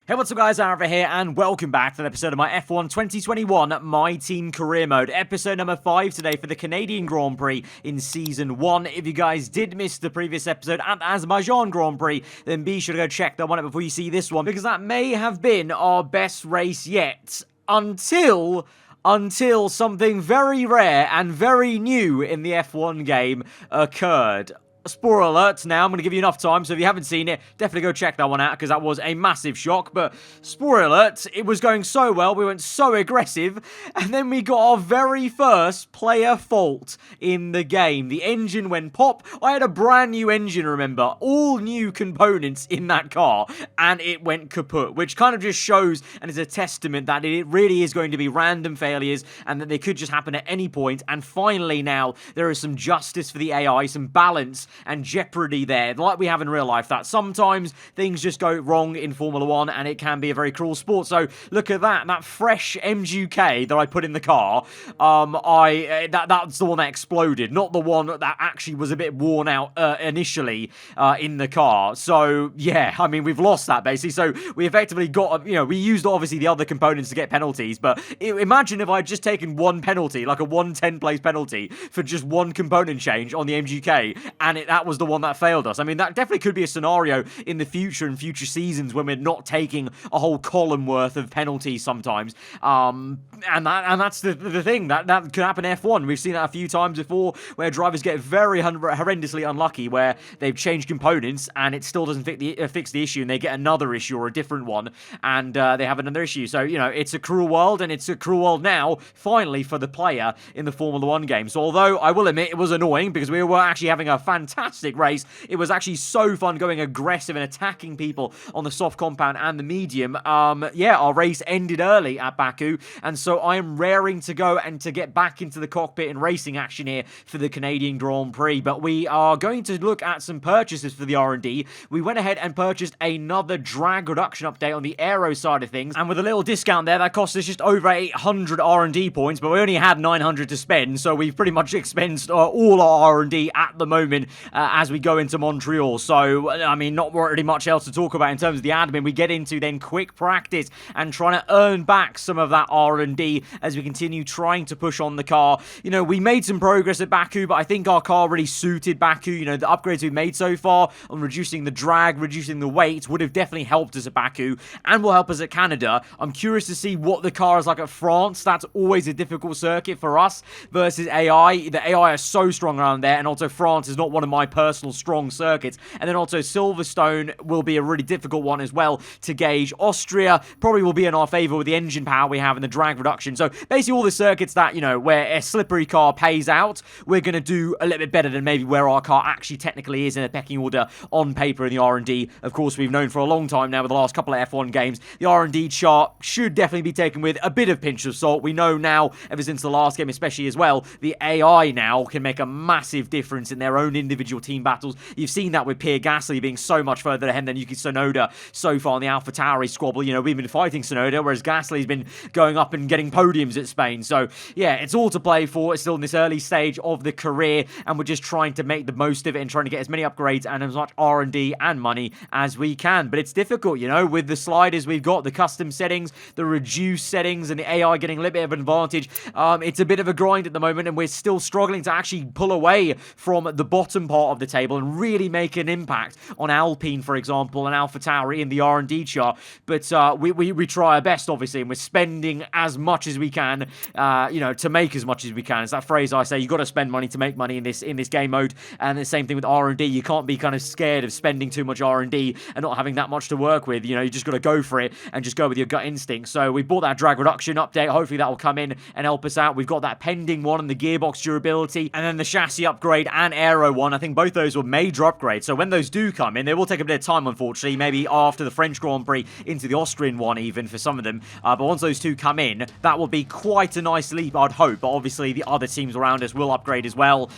Hey, what's up guys, aarava here, and welcome back to an episode of my F1 2021 My Team Career Mode, episode number 5 today for the Canadian Grand Prix in Season 1. If you guys did miss the previous episode at the Azerbaijan Grand Prix, then be sure to go check that one out before you see this one, because that may have been our best race yet, until something very rare and very new in the F1 game occurred. Spoiler alert now, I'm going to give you enough time, so if you haven't seen it, definitely go check that one out, because that was a massive shock. But spoiler alert, it was going so well, we went so aggressive, and then we got our very first player fault in the game. The engine went pop. I had a brand new engine, remember, all new components in that car, and it went kaput, which kind of just shows and is a testament that it really is going to be random failures, and that they could just happen at any point. And finally now, there is some justice for the AI, some balance and jeopardy there, like we have in real life, that sometimes things just go wrong in Formula 1 and it can be a very cruel sport. So look at that fresh MGK that I put in the car, that's the one that exploded, not the one that actually was a bit worn out initially in the car. So yeah, I mean, we've lost that basically. So we effectively got, we used obviously the other components to get penalties, but imagine if I'd just taken one penalty, like a 110 place penalty for just one component change on the MGK, and that was the one that failed us. I mean, that definitely could be a scenario in the future, in future seasons, when we're not taking a whole column worth of penalties sometimes. And that's the thing. That could happen in F1. We've seen that a few times before, where drivers get very horrendously unlucky, where they've changed components and it still doesn't fix the issue, and they get another issue or a different one, and they have another issue. So, it's a cruel world, and it's a cruel world now, finally, for the player in the Formula 1 game. So although I will admit it was annoying, because we were actually having a fantastic race. It was actually so fun going aggressive and attacking people on the soft compound and the medium. Our race ended early at Baku, and so I am raring to go and to get back into the cockpit and racing action here for the Canadian Grand Prix. But we are going to look at some purchases for the R&D. We went ahead and purchased another drag reduction update on the aero side of things, and with a little discount there, that cost us just over 800 R&D points, but we only had 900 to spend, so we've pretty much expensed all our R&D at the moment as we go into Montreal. So, I mean, not really much else to talk about in terms of the admin. We get into then quick practice and trying to earn back some of that R&D as we continue trying to push on the car. We made some progress at Baku, but I think our car really suited Baku. The upgrades we've made so far on reducing the drag, reducing the weight would have definitely helped us at Baku and will help us at Canada. I'm curious to see what the car is like at France. That's always a difficult circuit for us versus AI. The AI is so strong around there, and also France is not one of my personal strong circuits. And then also Silverstone will be a really difficult one as well to gauge. Austria probably will be in our favor with the engine power we have and the drag reduction. So basically all the circuits that, where a slippery car pays out, we're going to do a little bit better than maybe where our car actually technically is in a pecking order on paper in the R&D. Of course, we've known for a long time now with the last couple of F1 games, the R&D chart should definitely be taken with a bit of pinch of salt. We know now, ever since the last game especially as well, the AI now can make a massive difference in their own individual team battles. You've seen that with Pierre Gasly being so much further ahead than Yuki Tsunoda so far in the AlphaTauri squabble. We've been fighting Tsunoda, whereas Gasly's been going up and getting podiums at Spain. So, yeah, it's all to play for. It's still in this early stage of the career, and we're just trying to make the most of it and trying to get as many upgrades and as much R&D and money as we can. But it's difficult, with the sliders we've got, the custom settings, the reduced settings, and the AI getting a little bit of advantage. It's a bit of a grind at the moment, and we're still struggling to actually pull away from the bottom part of the table and really make an impact on Alpine, for example, and AlphaTauri in the R&D chart. But we try our best, obviously, and we're spending as much as we can, to make as much as we can. It's that phrase I say, you got to spend money to make money in this game mode. And the same thing with R&D. You can't be kind of scared of spending too much R&D and not having that much to work with. You just got to go for it and just go with your gut instinct. So we bought that drag reduction update. Hopefully that will come in and help us out. We've got that pending one and the gearbox durability, and then the chassis upgrade and aero one. I think both those were major upgrades. So when those do come in, they will take a bit of time, unfortunately, maybe after the French Grand Prix into the Austrian one even for some of them. But once those two come in, that will be quite a nice leap, I'd hope. But obviously the other teams around us will upgrade as well.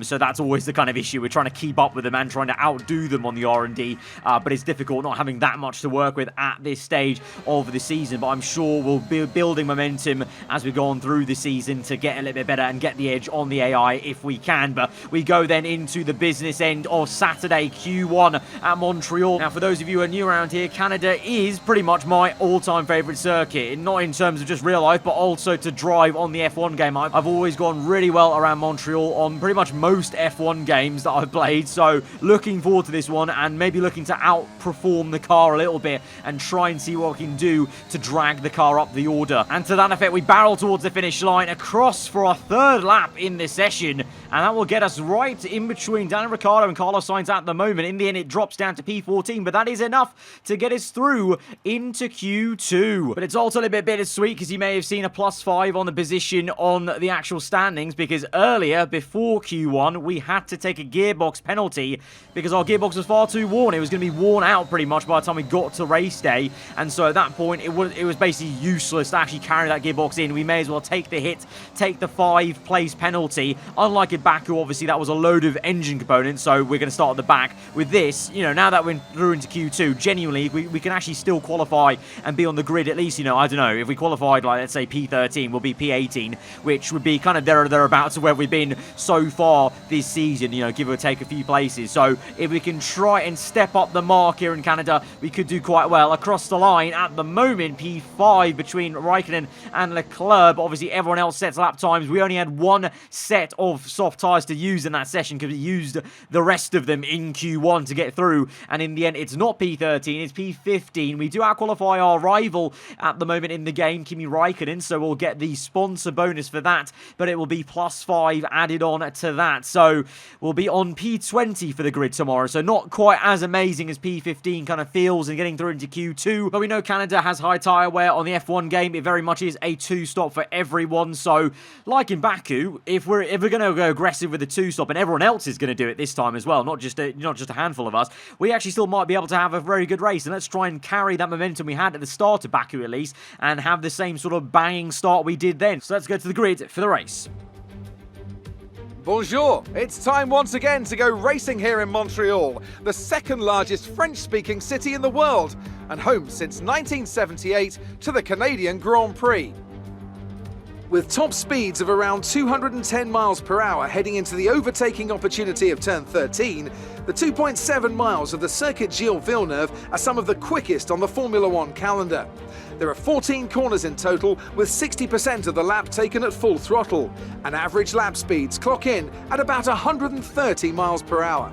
So that's always the kind of issue. We're trying to keep up with them and trying to outdo them on the R&D. But it's difficult not having that much to work with at this stage of the season. But I'm sure we'll be building momentum as we go on through the season to get a little bit better and get the edge on the AI if we can. But we go then into to the business end of Saturday Q1 at Montreal. Now, for those of you who are new around here, Canada is pretty much my all-time favourite circuit. Not in terms of just real life, but also to drive on the F1 game. I've always gone really well around Montreal on pretty much most F1 games that I've played. So looking forward to this one and maybe looking to outperform the car a little bit and try and see what we can do to drag the car up the order. And to that effect, we barrel towards the finish line across for our third lap in this session. And that will get us right in between Daniel Ricciardo and Carlos Sainz at the moment. In the end, it drops down to P14, but that is enough to get us through into Q2. But it's also a little bit bittersweet because you may have seen a +5 on the position on the actual standings, because earlier, before Q1, we had to take a gearbox penalty because our gearbox was far too worn. It was going to be worn out pretty much by the time we got to race day. And so at that point, it was basically useless to actually carry that gearbox in. We may as well take the hit, take the 5-place penalty. Unlike in Baku, obviously, that was a load of engine components, so we're going to start at the back. With this, now that we're through into Q2, genuinely, we can actually still qualify and be on the grid at least, I don't know, if we qualified, like, let's say P13, we'll be P18, which would be kind of there or thereabouts of where we've been so far this season, give or take a few places. So if we can try and step up the mark here in Canada, we could do quite well. Across the line, at the moment, P5 between Raikkonen and Leclerc. Obviously, everyone else sets lap times. We only had one set of soft tyres to use in that session because we used the rest of them in Q1 to get through. And in the end, it's not P13, it's P15. We do out-qualify our rival at the moment in the game, Kimi Raikkonen, so we'll get the sponsor bonus for that, but it will be +5 added on to that. So we'll be on P20 for the grid tomorrow, so not quite as amazing as P15 kind of feels and getting through into Q2. But we know Canada has high tyre wear on the F1 game. It very much is a 2-stop for everyone. So like in Baku, if we're going to go aggressive with the 2-stop, and everyone else is going to do it this time as well, not just a handful of us, we actually still might be able to have a very good race. And let's try and carry that momentum we had at the start of Baku at least, and have the same sort of banging start we did then. So let's go to the grid for the race. Bonjour! It's time once again to go racing here in Montreal, the second largest French-speaking city in the world, and home since 1978 to the Canadian Grand Prix. With top speeds of around 210 miles per hour heading into the overtaking opportunity of turn 13, the 2.7 miles of the Circuit Gilles Villeneuve are some of the quickest on the Formula One calendar. There are 14 corners in total, with 60% of the lap taken at full throttle, and average lap speeds clock in at about 130 miles per hour.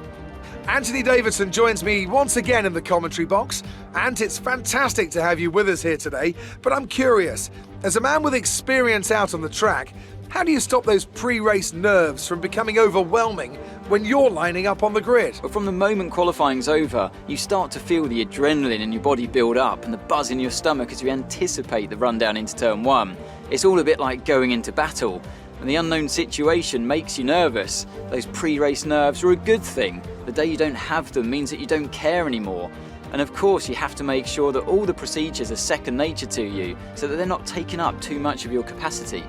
Anthony Davidson joins me once again in the commentary box, and it's fantastic to have you with us here today, but I'm curious, as a man with experience out on the track, how do you stop those pre-race nerves from becoming overwhelming when you're lining up on the grid? But from the moment qualifying's over, you start to feel the adrenaline in your body build up and the buzz in your stomach as you anticipate the run down into turn 1. It's all a bit like going into battle, and the unknown situation makes you nervous. Those pre-race nerves are a good thing. The day you don't have them means that you don't care anymore. And of course, you have to make sure that all the procedures are second nature to you, so that they're not taking up too much of your capacity.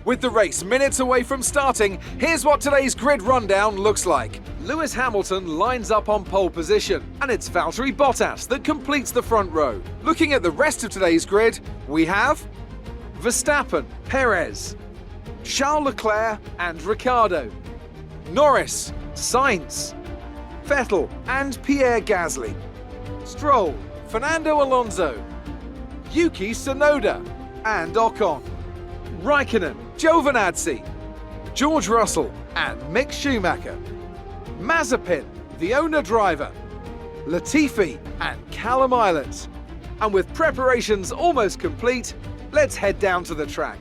With the race minutes away from starting, here's what today's grid rundown looks like. Lewis Hamilton lines up on pole position, and it's Valtteri Bottas that completes the front row. Looking at the rest of today's grid, we have Verstappen, Perez, Charles Leclerc and Ricciardo, Norris, Sainz, Vettel and Pierre Gasly, Stroll, Fernando Alonso, Yuki Tsunoda and Ocon, Raikkonen, Giovinazzi, George Russell and Mick Schumacher, Mazepin, the owner-driver, Latifi and Callum Islands. And with preparations almost complete, let's head down to the track.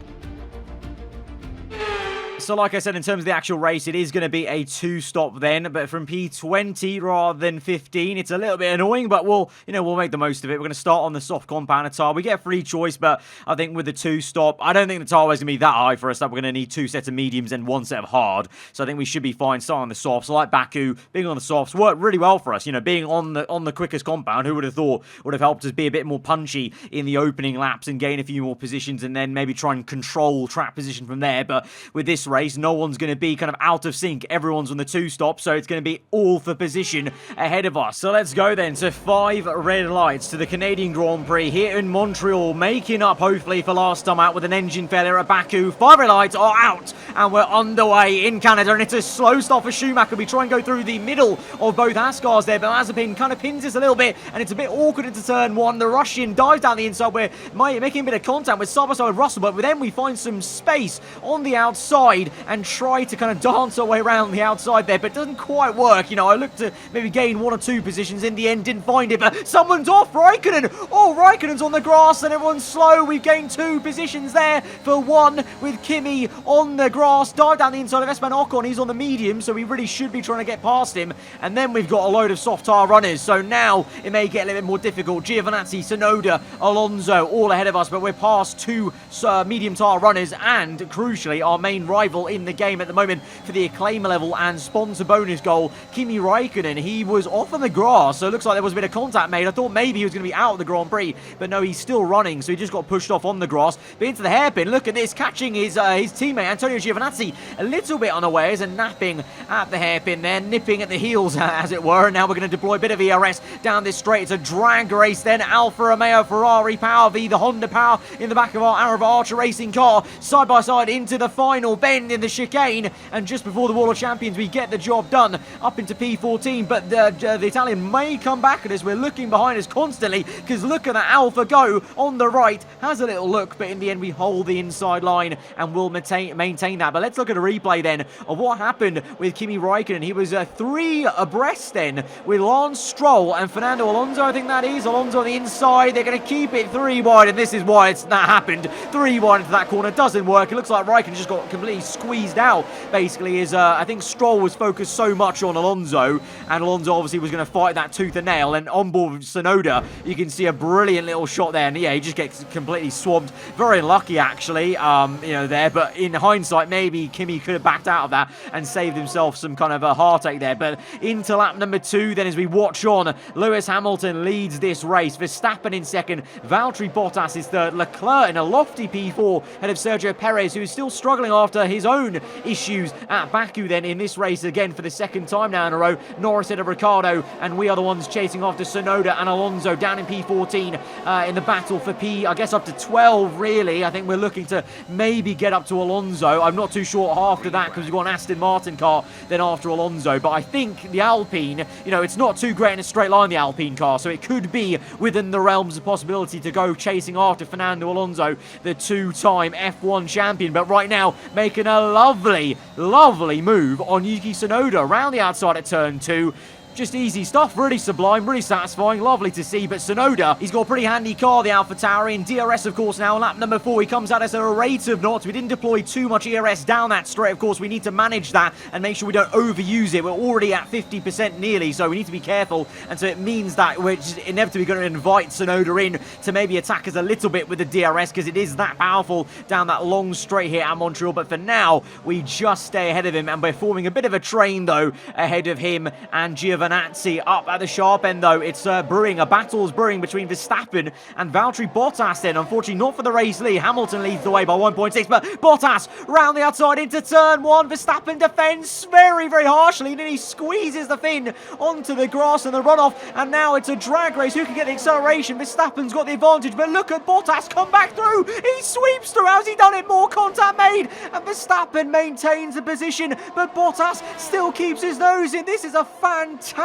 So like I said, in terms of the actual race, it is going to be a 2-stop then, but from P20 rather than 15. It's a little bit annoying, but we'll make the most of it. We're going to start on the soft compound tire. We get free choice, but I think with the 2-stop, I don't think the tire is going to be that high for us that we're going to need 2 sets of mediums and 1 set of hard. So I think we should be fine starting on the softs. So like Baku, being on the softs worked really well for us. Being on the quickest compound, who would have thought would have helped us be a bit more punchy in the opening laps and gain a few more positions, and then maybe try and control track position from there. But with this race, race, no one's going to be kind of out of sync. Everyone's on the 2-stop, so it's going to be all for position ahead of us. So let's go then to 5 red lights to the Canadian Grand Prix here in Montreal, making up hopefully for last time out with an engine failure at Baku. 5 red lights are out, and we're underway in Canada, and it's a slow start for Schumacher. We try and go through the middle of both Ascars there, but Mazepin kind of pins us a little bit, and it's a bit awkward into turn 1. The Russian dives down the inside. We're making a bit of contact with side by side with Russell, but then we find some space on the outside and try to kind of dance our way around the outside there, but it doesn't quite work. You know, I looked to maybe gain 1 or 2 positions. In the end, didn't find it, but someone's off. Raikkonen! Oh, Raikkonen's on the grass, and everyone's slow. We've gained 2 positions there for 1 with Kimi on the grass. Dive down the inside of Esteban Ocon. He's on the medium, so we really should be trying to get past him. And then we've got a load of soft tyre runners, so now it may get a little bit more difficult. Giovinazzi, Tsunoda, Alonso all ahead of us, but we're past 2 medium tyre runners and, crucially, our main rival in the game at the moment for the acclaimer level and sponsor bonus goal, Kimi Raikkonen. He was off on the grass, so it looks like there was a bit of contact made. I thought maybe he was going to be out of the Grand Prix, but no, he's still running, so he just got pushed off on the grass. But into the hairpin, look at this, catching his teammate Antonio Giovinazzi a little bit unawares and napping at the hairpin there, nipping at the heels, as it were. And now we're going to deploy a bit of ERS down this straight. It's a drag race then. Alfa Romeo Ferrari power v the Honda power in the back of our Aarava Archer racing car, side by side into the final bend in the chicane. And just before the Wall of Champions, we get the job done up into P14. But the Italian may come back at us. We're looking behind us constantly, because look at that Alfa go on the right. Has a little look, but in the end we hold the inside line and will maintain that. But let's look at a replay then of what happened with Kimi Raikkonen. He was 3 abreast then with Lance Stroll and Fernando Alonso, I think that is. Alonso on the inside. They're going to keep it 3 wide, and this is why it's not happened. 3 wide into that corner. Doesn't work. It looks like Raikkonen just got completely squeezed out, basically, as I think Stroll was focused so much on Alonso, and Alonso obviously was going to fight that tooth and nail. And on board with Tsunoda, you can see a brilliant little shot there, and yeah, he just gets completely swamped. Very lucky, actually, there, but in hindsight, maybe Kimi could have backed out of that and saved himself some kind of a heartache there. But into lap number 2 then, as we watch on, Lewis Hamilton leads this race. Verstappen in second, Valtteri Bottas is third, Leclerc in a lofty P4 ahead of Sergio Perez, who is still struggling after his own issues at Baku then in this race again for the 2nd time now in a row. Norris ahead of Ricciardo, and we are the ones chasing after Tsunoda and Alonso down in P14 in the battle for I guess up to 12 really. I think we're looking to maybe get up to Alonso. I'm not too sure after that, because we've got an Aston Martin car then after Alonso, but I think the Alpine, it's not too great in a straight line, the Alpine car, so it could be within the realms of possibility to go chasing after Fernando Alonso, the 2-time F1 champion. But right now, making a lovely move on Yuki Tsunoda around the outside at turn 2. Just easy stuff, really sublime, really satisfying, lovely to see. But Tsunoda, he's got a pretty handy car, the AlphaTauri, in DRS, of course, now. Lap number 4, he comes at us at a rate of knots. We didn't deploy too much ERS down that straight. Of course, we need to manage that and make sure we don't overuse it. We're already at 50% nearly, so we need to be careful. And so it means that we're just inevitably going to invite Tsunoda in to maybe attack us a little bit with the DRS, because it is that powerful down that long straight here at Montreal. But for now, we just stay ahead of him, and we're forming a bit of a train, though, ahead of him and Giovinazzi. Up at the sharp end, though, it's a battle's brewing between Verstappen and Valtteri Bottas then. Unfortunately, not for the race lead. Hamilton leads the way by 1.6, but Bottas round the outside into turn 1. Verstappen defends very, very harshly, and then he squeezes the Finn onto the grass in the runoff, and now it's a drag race. Who can get the acceleration? Verstappen's got the advantage, but look at Bottas come back through. He sweeps through. How's he done it? More contact made, and Verstappen maintains the position, but Bottas still keeps his nose in. This is a fantastic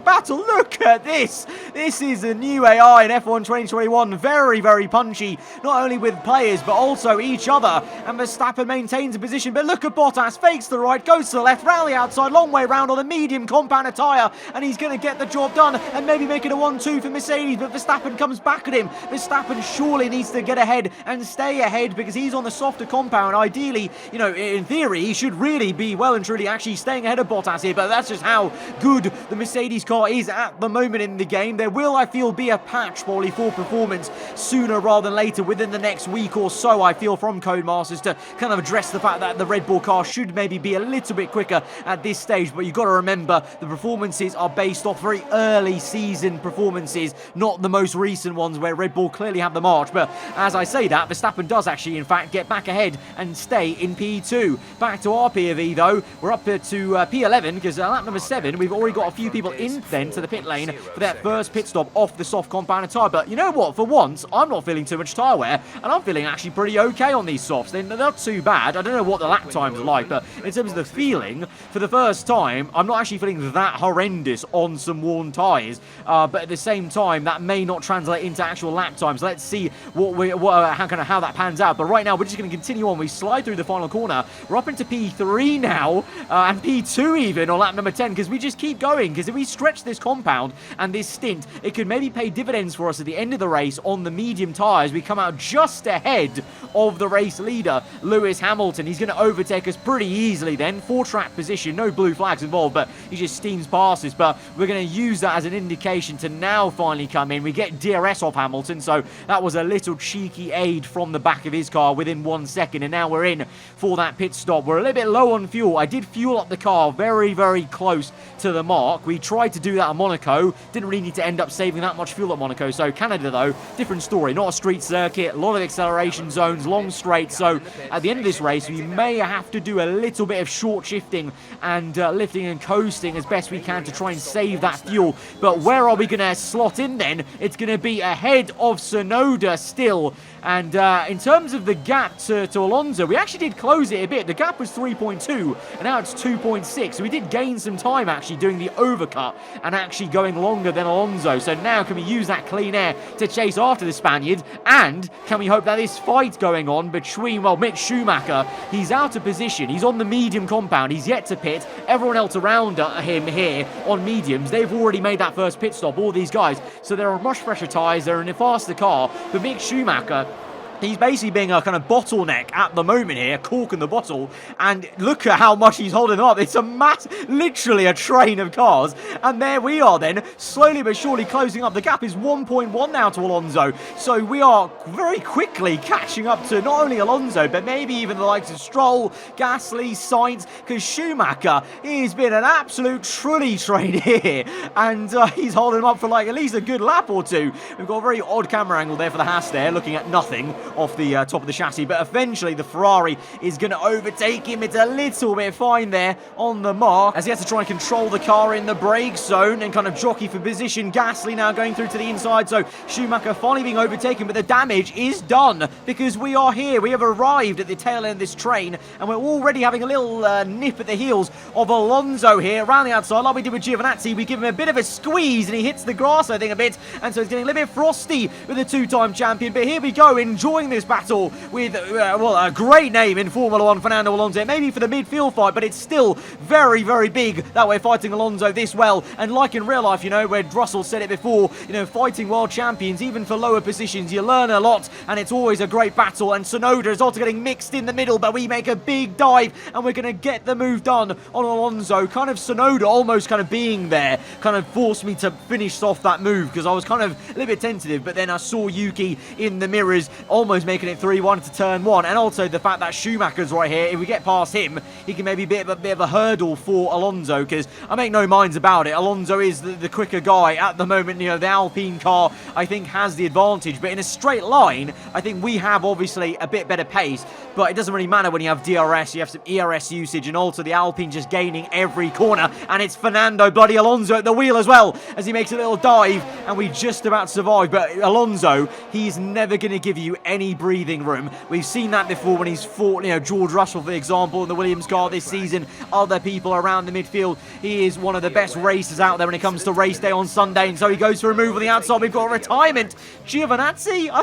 battle. Look at this. This is a new AI in F1 2021. Very, very punchy, not only with players, but also each other. And Verstappen maintains a position, but look at Bottas. Fakes to the right, goes to the left, round the outside, long way round on a medium compounder tyre, and he's going to get the job done and maybe make it a 1-2 for Mercedes, but Verstappen comes back at him. Verstappen surely needs to get ahead and stay ahead, because he's on the softer compound. Ideally, in theory, he should really be well and truly actually staying ahead of Bottas here, but that's just how good the Mercedes car is at the moment in the game. There will, I feel, be a patch probably for performance sooner rather than later within the next week or so, I feel, from Codemasters to kind of address the fact that the Red Bull car should maybe be a little bit quicker at this stage. But you've got to remember the performances are based off very early season performances, not the most recent ones where Red Bull clearly have the march. But as I say that, Verstappen does actually in fact get back ahead and stay in P2. Back to our POV though, we're up to P11 because lap number 7, we've already got a few people in then to the pit lane for that first pit stop off the soft compounded tyre. But you know what, for once I'm not feeling too much tyre wear and I'm feeling actually pretty okay on these softs. They're not too bad. I don't know what the lap times are like, but in terms of the feeling, for the first time I'm not actually feeling that horrendous on some worn tyres, but at the same time that may not translate into actual lap times. Let's see how that pans out. But right now we're just going to continue on. We slide through the final corner. We're up into P3 now, and P2 even on lap number 10, because we just keep going. Because if we stretch this compound and this stint, it could maybe pay dividends for us at the end of the race on the medium tyres. We come out just ahead of the race leader, Lewis Hamilton. He's going to overtake us pretty easily then. 4-track position, no blue flags involved, but he just steams past us. But we're going to use that as an indication to now finally come in. We get DRS off Hamilton, so that was a little cheeky aid from the back of his car within 1 second, and now we're in for that pit stop. We're a little bit low on fuel. I did fuel up the car very, very close to the mark. We tried to do that at Monaco. Didn't really need to end up saving that much fuel at Monaco. So Canada, though, different story. Not a street circuit, a lot of acceleration zones, long straight. So at the end of this race, we may have to do a little bit of short shifting and lifting and coasting as best we can to try and save that fuel. But where are we going to slot in then? It's going to be ahead of Tsunoda still. And in terms of the gap to Alonso, we actually did close it a bit. The gap was 3.2 and now it's 2.6. So we did gain some time actually doing the overcut and actually going longer than Alonso. So now can we use that clean air to chase after the Spaniard? And can we hope that this fight going on between, well, Mick Schumacher, he's out of position. He's on the medium compound. He's yet to pit. Everyone else around him here on mediums, they've already made that first pit stop, all these guys. So they're on much fresher tyres. They're in a faster car. But Mick Schumacher, he's basically being a kind of bottleneck at the moment here, cork in the bottle, and look at how much he's holding up. It's a literally a train of cars, and there we are then, slowly but surely closing up. The gap is 1.1 now to Alonso, so we are very quickly catching up to not only Alonso, but maybe even the likes of Stroll, Gasly, Sainz, because Schumacher, he's been an absolute trolley train here, and he's holding him up for like at least a good lap or two. We've got a very odd camera angle there for the Haas there, looking at nothing off the top of the chassis, but eventually the Ferrari is going to overtake him. It's a little bit fine there on the mark as he has to try and control the car in the brake zone and kind of jockey for position. Gasly now going through to the inside, so Schumacher finally being overtaken, but the damage is done because we are here. We have arrived at the tail end of this train and we're already having a little nip at the heels of Alonso here around the outside like we did with Giovinazzi. We give him a bit of a squeeze and he hits the grass, I think, a bit, and so it's getting a little bit frosty with the two-time champion. But here we go, enjoying this battle with, well, a great name in Formula 1, Fernando Alonso. Maybe for the midfield fight, but it's still very, very big that we're fighting Alonso this well. And like in real life, you know, where Russell said it before, you know, fighting world champions, even for lower positions, you learn a lot, and it's always a great battle. And Tsunoda is also getting mixed in the middle, but we make a big dive, and we're going to get the move done on Alonso. Kind of Tsunoda almost kind of being there, kind of forced me to finish off that move, because I was kind of a little bit tentative, but then I saw Yuki in the mirrors, almost making it 3-1 to turn 1, and also the fact that Schumacher's right here. If we get past him, he can maybe be a bit of a hurdle for Alonso, because I make no minds about it. Alonso is the quicker guy at the moment. You know, the Alpine car, I think, has the advantage, but in a straight line, I think we have obviously a bit better pace, but it doesn't really matter when you have DRS. You have some ERS usage, and also the Alpine just gaining every corner, and it's Fernando bloody Alonso at the wheel as well as he makes a little dive, and we just about survive. But Alonso, he's never going to give you any breathing room. We've seen that before when he's fought, you know, George Russell, for example, in the Williams car this season, other people around the midfield. He is one of the best racers out there when it comes to race day on Sunday, and so he goes for a move on the outside. We've got a retirement. Giovinazzi, I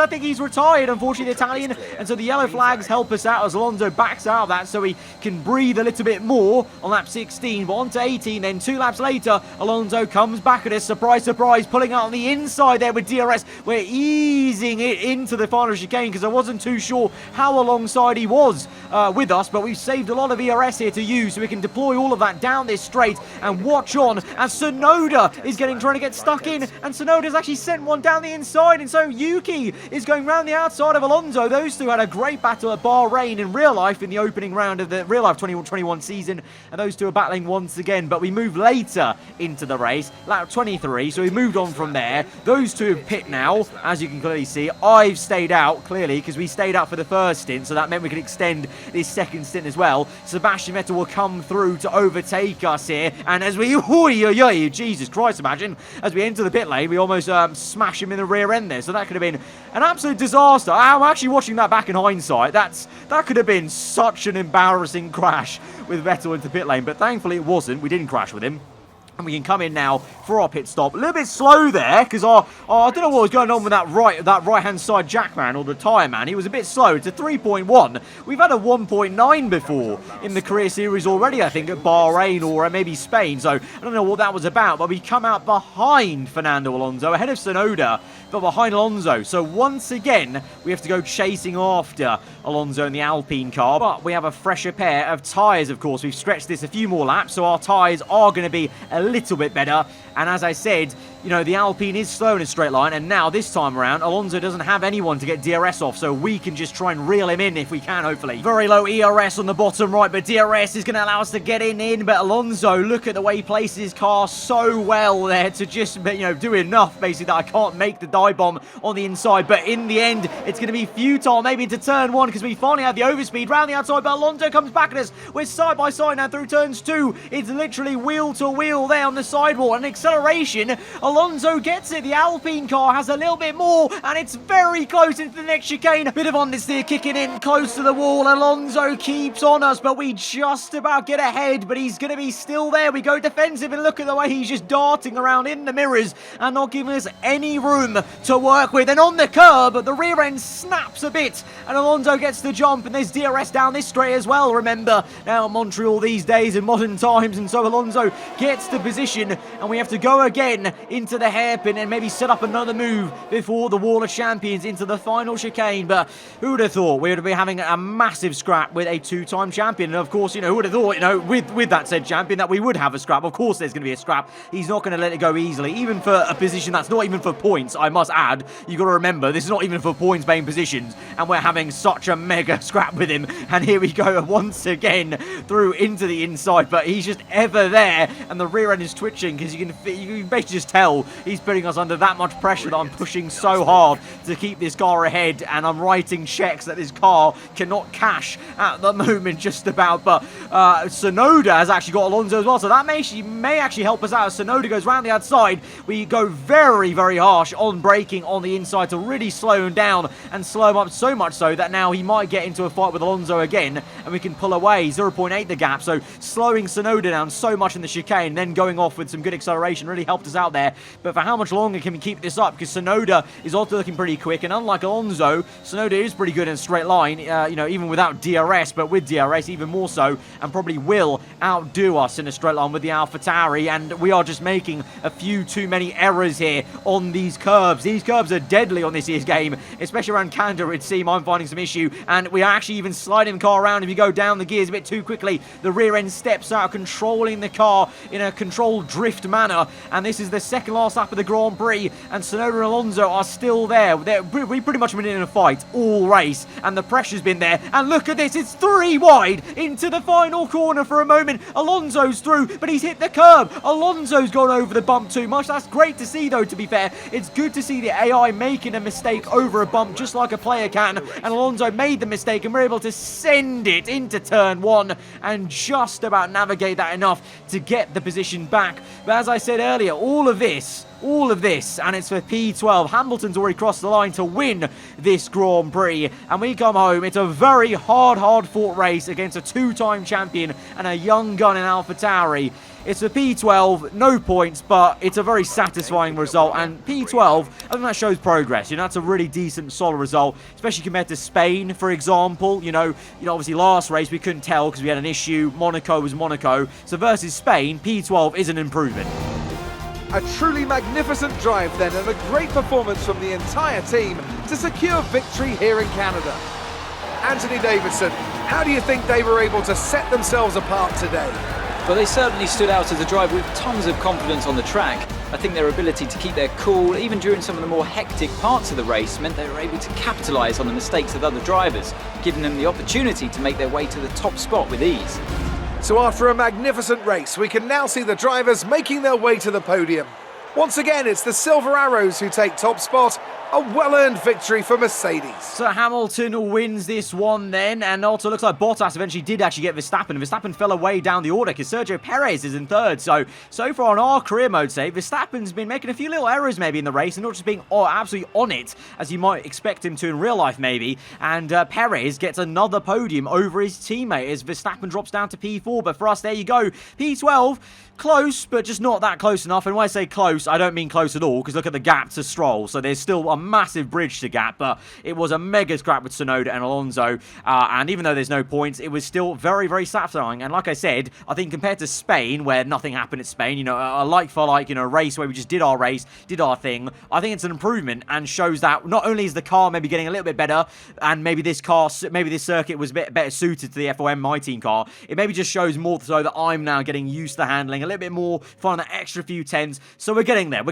think he's retired, unfortunately, the Italian, and so the yellow flags help us out as Alonso backs out of that so he can breathe a little bit more on lap 16, but on to 18, then 2 laps later, Alonso comes back at us, surprise, surprise, pulling out on the inside there with DRS. We're easing it into the the final chicane because I wasn't too sure how alongside he was with us, but we've saved a lot of ERS here to use, so we can deploy all of that down this straight and watch on as Sonoda is trying to get stuck in, and Sonoda's actually sent one down the inside, and so Yuki is going round the outside of Alonso. Those two had a great battle at Bahrain in real life in the opening round of the real life 2021 season, and those two are battling once again, but we move later into the race, lap 23, so we moved on from there. Those two have pit now, as you can clearly see. I've stayed out, clearly, because we stayed out for the first stint, so that meant we could extend this second stint as well. Sebastian Vettel will come through to overtake us here, and as we, Jesus Christ, imagine, as we enter the pit lane, we almost smash him in the rear end there, so that could have been an absolute disaster. I'm actually watching that back in hindsight. That could have been such an embarrassing crash with Vettel into pit lane, but thankfully it wasn't. We didn't crash with him. And we can come in now for our pit stop. A little bit slow there, because I don't know what was going on with that right-hand side jackman, or the tyre man. He was a bit slow. It's a 3.1. We've had a 1.9 before in the career series already, I think, at Bahrain or maybe Spain. So I don't know what that was about, but we come out behind Fernando Alonso, ahead of Sonoda, but behind Alonso. So once again, we have to go chasing after Alonso in the Alpine car, but we have a fresher pair of tyres, of course. We've stretched this a few more laps, so our tyres are going to be a little bit better. And as I said, you know, the Alpine is slow in a straight line, and now this time around Alonso doesn't have anyone to get DRS off, so we can just try and reel him in if we can, hopefully. Very low ERS on the bottom right, but DRS is going to allow us to get in. But Alonso, look at the way he places his car so well there to just, you know, do enough basically that I can't make the dive bomb on the inside. But in the end, it's going to be futile, maybe into turn 1, because we finally have the overspeed round the outside, but Alonso comes back at us. We're side by side now through turns 2. It's literally wheel to wheel there on the sidewall, and acceleration, Alonso gets it. The Alpine car has a little bit more, and it's very close into the next chicane. A bit of understeer kicking in close to the wall. Alonso keeps on us, but we just about get ahead, but he's going to be still there. We go defensive, and look at the way he's just darting around in the mirrors and not giving us any room to work with. And on the curb, the rear end snaps a bit, and Alonso gets the jump, and there's DRS down this straight as well. Remember, now Montreal these days in modern times, and so Alonso gets the position, and we have to go again into the hairpin and maybe set up another move before the Wall of Champions into the final chicane. But who would have thought we would be having a massive scrap with a two-time champion? And of course, you know, who would have thought, you know, with that said champion, that we would have a scrap. Of course there's going to be a scrap. He's not going to let it go easily, even for a position that's not even for points, I must add. You've got to remember, this is not even for points-paying positions, and we're having such a mega scrap with him. And here we go once again through into the inside, but he's just ever there, and the rear end is twitching because you can basically just tell he's putting us under that much pressure that I'm pushing so hard to keep this car ahead, and I'm writing checks that this car cannot cash at the moment just about. But Sonoda has actually got Alonso as well, so that may actually help us out. As Sonoda goes round the outside, we go very, very harsh on braking on the inside to really slow him down and slow him up so much so that now he might get into a fight with Alonso again, and we can pull away 0.8 the gap. So slowing Sonoda down so much in the chicane, then going off with some good acceleration really helped us out there. But for how much longer can we keep this up? Because Sonoda is also looking pretty quick, and unlike Alonso, Sonoda is pretty good in a straight line, you know, even without DRS, but with DRS even more so, and probably will outdo us in a straight line with the AlphaTauri. And we are just making a few too many errors here on these curbs. These curbs are deadly on this year's game, especially around Canada. It would seem I'm finding some issue, and we are actually even sliding the car around. If you go down the gears a bit too quickly, the rear end steps out, controlling the car in a controlled drift manner. And this is the second last lap of the Grand Prix, and Sonoda and Alonso are still there. We pretty much been in a fight all race, and the pressure's been there. And look at this, it's 3 wide into the final corner for a moment. Alonso's through, but he's hit the curb. Alonso's gone over the bump too much. That's great to see, though, to be fair. It's good to see the AI making a mistake over a bump just like a player can, and Alonso made the mistake, and we're able to send it into turn 1 and just about navigate that enough to get the position back. But as I said earlier, all of this, and it's for P12. Hamilton's already crossed the line to win this Grand Prix, and we come home. It's a very hard-fought race against a 2-time champion and a young gun in AlphaTauri. It's for P12, no points, but it's a very satisfying result. And P12, I think that shows progress. You know, that's a really decent, solid result, especially compared to Spain, for example. You know, obviously last race we couldn't tell because we had an issue. Monaco was Monaco. So versus Spain, P12 is an improvement. A truly magnificent drive then, and a great performance from the entire team to secure victory here in Canada. Anthony Davidson, how do you think they were able to set themselves apart today? Well, they certainly stood out as a driver with tons of confidence on the track. I think their ability to keep their cool, even during some of the more hectic parts of the race, meant they were able to capitalise on the mistakes of other drivers, giving them the opportunity to make their way to the top spot with ease. So after a magnificent race, we can now see the drivers making their way to the podium. Once again, it's the Silver Arrows who take top spot. A well-earned victory for Mercedes. So Hamilton wins this one then, and also looks like Bottas eventually did actually get Verstappen. Verstappen fell away down the order because Sergio Perez is in third. So far on our career mode save, Verstappen's been making a few little errors maybe in the race and not just being absolutely on it as you might expect him to in real life maybe. And Perez gets another podium over his teammate as Verstappen drops down to P4. But for us, there you go, P12. Close, but just not that close enough. And when I say close, I don't mean close at all, because look at the gap to Stroll. So there's still a massive bridge to gap, but it was a mega scrap with Tsunoda and Alonso. And even though there's no points, it was still very, very satisfying. And like I said, I think compared to Spain, where nothing happened at Spain, you know, a like-for-like, you know, race where we just did our race, did our thing, I think it's an improvement and shows that not only is the car maybe getting a little bit better, and maybe this circuit was a bit better suited to the FOM, my team car, it maybe just shows more so that I'm now getting used to handling a little bit more, finding that extra few tens. So we're getting there. We're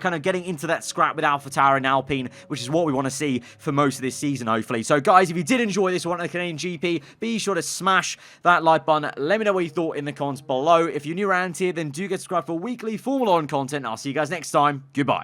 kind of getting into that scrap with AlphaTauri and Alpine, which is what we want to see for most of this season, hopefully. So guys, if you did enjoy this one at the Canadian GP, be sure to smash that like button. Let me know what you thought in the comments below. If you're new around here, then do get subscribed for weekly Formula 1 content. I'll see you guys next time. Goodbye.